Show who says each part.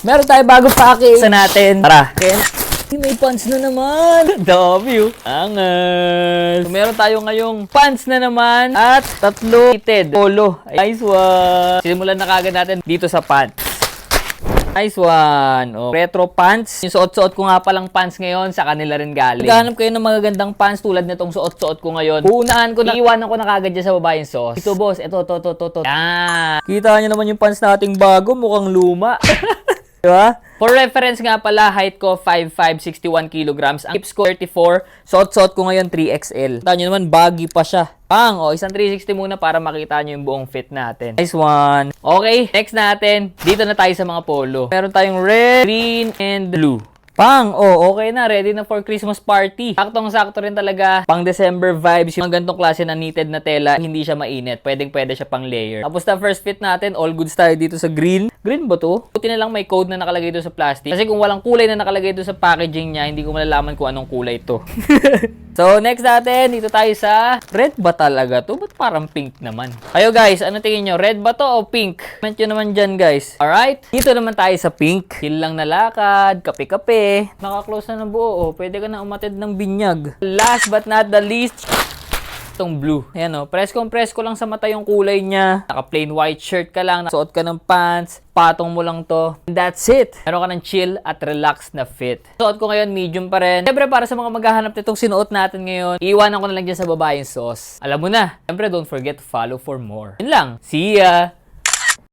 Speaker 1: Meron tayo bagong package sa natin. Tara. May pants na naman. W. Angas. So, meron tayo ngayong pants na naman at 3 fitted polo. Nice one. Simulan na kagad natin dito sa pants. Nice one. Oh, retro pants. Yung suot-suot ko nga palang pants ngayon, sa kanila rin galing. Naghahanap kayo ng magagandang pants tulad nitong suot-suot ko ngayon. Uunahan ko na, iwanan ko na kagad dyan sa baba yung sauce. Ito boss, ito. Yan. Kita nyo naman yung pants nating bago, mukhang luma. Diba? For reference nga pala, height ko 5'5", 61 kilograms. Ang hips ko 34. Suot-suot ko ngayon 3XL. Kita nyo naman, baggy pa siya. Pang, isang 360 muna para makita nyo yung buong fit natin. Nice one. Okay, next natin. Dito na tayo sa mga polo. Meron tayong red, green, and blue. Pang, okay na. Ready na for Christmas party. Saktong-sakto rin talaga. Pang December vibes. Yung ganitong klase na knitted na tela, hindi siya mainit. Pwede siya pang layer. Tapos na first fit natin, all goods tayo dito sa green. Green ba to? Buti na lang may code na nakalagay doon sa plastic. Kasi kung walang kulay na nakalagay doon sa packaging niya, hindi ko malalaman kung anong kulay to. So, next natin, dito tayo sa red ba talaga to? Ba't parang pink naman? Kayo guys, ano tingin nyo? Red ba to o pink? Comment nyo naman dyan guys. Alright? Dito naman tayo sa pink. Chill lang na lakad, kape-kape. Naka-close na ng buo. Pwede ka na umatid ng binyag. Last but not the least, itong blue. Ayan press ko lang sa mata yung kulay niya. Naka plain white shirt ka lang, suot ka ng pants, patong mo lang to. And that's it. Meron ka ng chill at relaxed na fit. Suot ko ngayon, medium pa rin. Siyempre, para sa mga maghahanap nitong sinuot natin ngayon, iiwanan ko na lang dyan sa baba yung sauce. Alam mo na. Siyempre, don't forget to follow for more. Yun lang. See ya!